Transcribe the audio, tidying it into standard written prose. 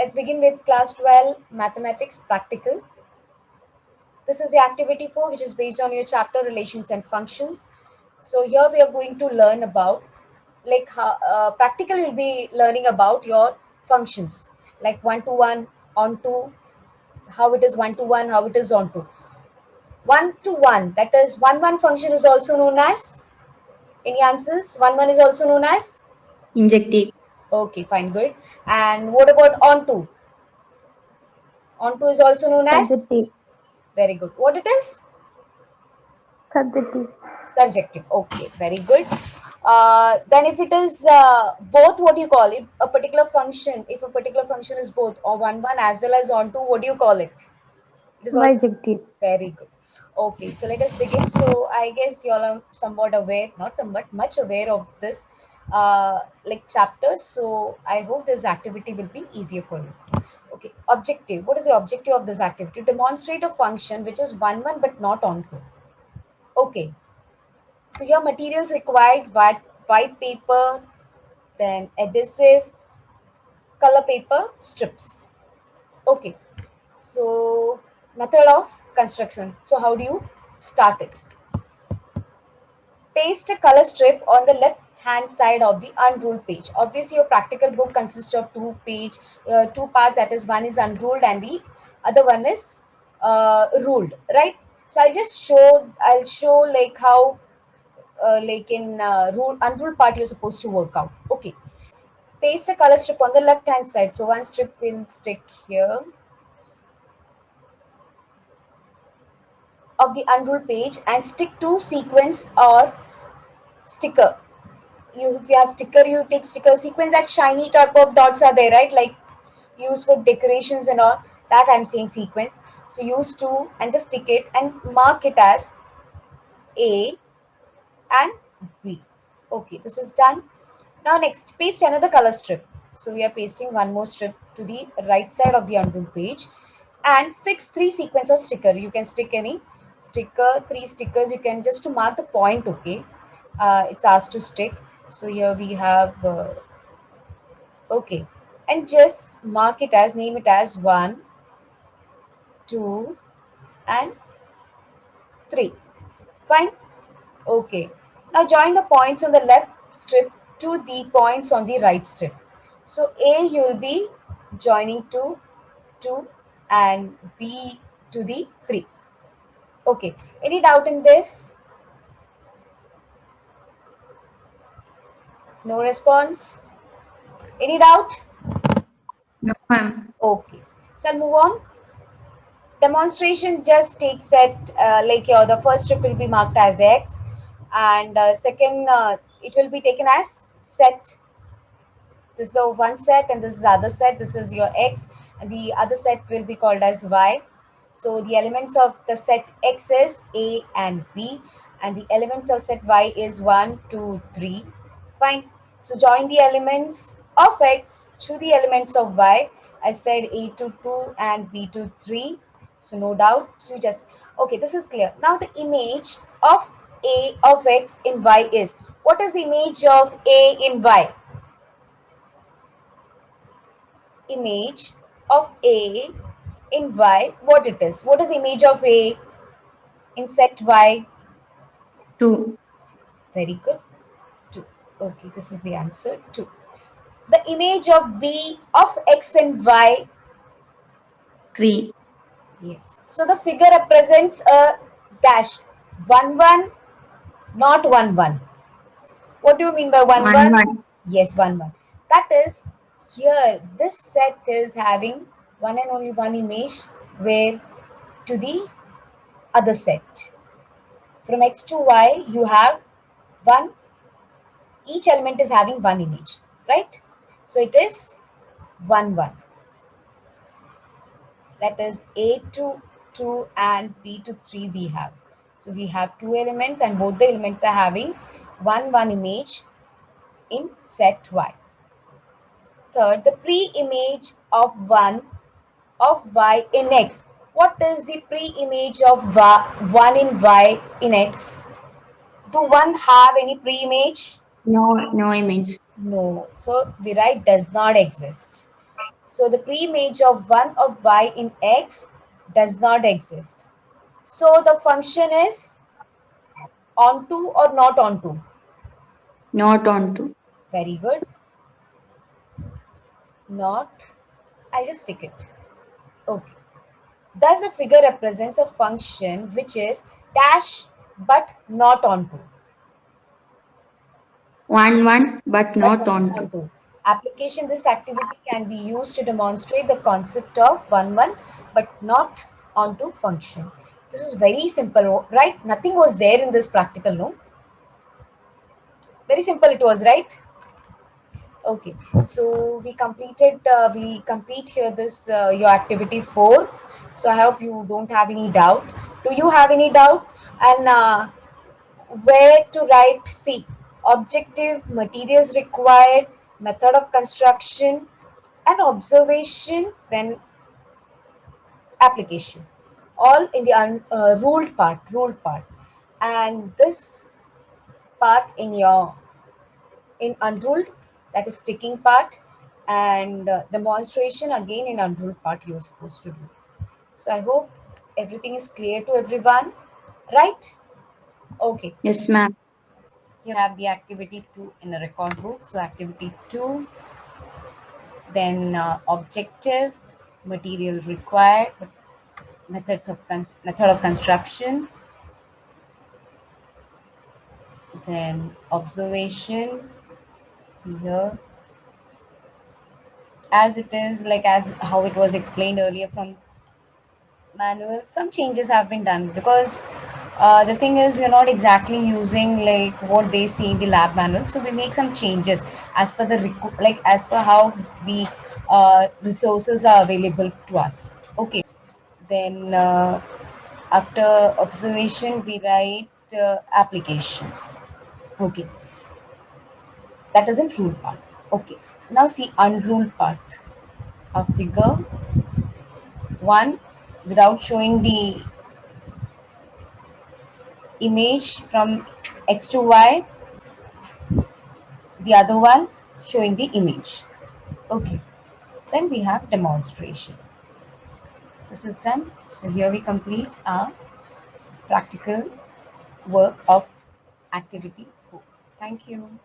Let's begin with class 12 mathematics practical. This is the activity 4, which is based on your chapter relations and functions. So here we are going to learn about like how, practical you'll be learning about your functions like one to one, on to, how it is one to one, how it is on to. One to one, that is one function is also known as, any answers? One is also known as? Injective. Okay, fine, good. And what about on to? On to is also known as? Surjective. Very good. What it is? Surjective. Surjective. Okay, very good. Then if it is both, what do you call it? A particular function, if a particular function is both or one as well as on to, what do you call it? It is also Bijective. very good. Okay, so let us begin. So I guess you all are somewhat aware, not somewhat, much aware of this like chapters. So I hope this activity will be easier for you. Okay, objective. What is the objective of this activity? To demonstrate a function which is one but not onto. Okay, so your materials required: white paper, then adhesive, color paper, strips. Okay, so method of construction. So how do you start it? Paste a color strip on the left hand side of the unruled page. Obviously, your practical book consists of two parts. That is, one is unruled and the other one is ruled, right? So I'll show like how like in unruled part you're supposed to work out. Okay, paste a color strip on the left hand side. So one strip will stick here of the unruled page and stick to sequence or sticker. If you have sticker, you take sticker sequence. That shiny type of dots are there, right? Like used for decorations and all. That I'm saying sequence. So use two and just stick it and mark it as A and B. Okay, this is done. Now next, paste another color strip. So we are pasting one more strip to the right side of the unruled page and fix three sequence of sticker. You can stick any sticker, three stickers. You can just to mark the point, okay? It's asked to stick. So here we have, okay. And just mark it as, name it as 1, 2 and 3. Fine? Okay. Now join the points on the left strip to the points on the right strip. So A you will be joining to 2 and B to the 3. Okay. Any doubt in this? No response? Any doubt? No, ma'am. Okay. So I'll move on. Demonstration just takes set like the first strip will be marked as X and second it will be taken as set. This is the one set and this is the other set. This is your X and the other set will be called as Y. So the elements of the set X is A and B and the elements of set Y is 1, 2, 3. Fine. So join the elements of X to the elements of Y. I said A to 2 and B to 3. So no doubt. So just, okay, this is clear. Now the image of A of X in Y is, what is the image of A in Y? Image of A in Y, what it is? What is image of A in set Y? 2. Very good. 2. Okay, this is the answer. 2. The image of B of X and Y. 3. Yes. So the figure represents a dash. 1 1, not 1 1. What do you mean by 1 1, 1? 1. Yes, 1 1. That is, here this set is having one and only one image, where to the other set. From X to Y, you have one, each element is having one image, right? So it is 1 1. That is A to 2 and B to 3 we have. So we have two elements and both the elements are having 1 1 image in set Y. Third, the pre-image of 1 of Y in X. What is the pre-image of 1 in Y in X? Do one have any pre-image? No, no image. No. So we write does not exist. So the pre-image of 1 of y in x does not exist. So the function is onto or not onto? Not onto. Very good. Not. I'll just stick it. Okay. Thus the figure represents a function which is dash but not onto. 1, 1, but But not not onto. onto. Application: this activity can be used to demonstrate the concept of 1 1 but not onto function. This is very simple, right? Nothing was there in this practical, no? Very simple it was, right? Okay, so we complete here this your activity 4. So I hope you don't have any doubt. Do you have any doubt? And where to write? See, objective, materials required, method of construction, and observation, then application. All in the ruled part, and this part in unruled, that is sticking part, and demonstration again in unruled part you're supposed to do. So I hope everything is clear to everyone, right? Okay, Yes, ma'am. you have the activity 2 in a record book. So activity 2, then objective, material required, method of construction, then observation. See here, as it is, like as how it was explained earlier from manual, some changes have been done because the thing is we're not exactly using like what they see in the lab manual, so we make some changes as per the like as per how the resources are available to us. Okay, then after observation we write application. Okay, that isn't rule part. Okay, now see unruled part. A figure 1 without showing the image from x to y, the other one showing the image. Okay, then we have demonstration. This is done. So here we complete our practical work of activity 4. Thank you.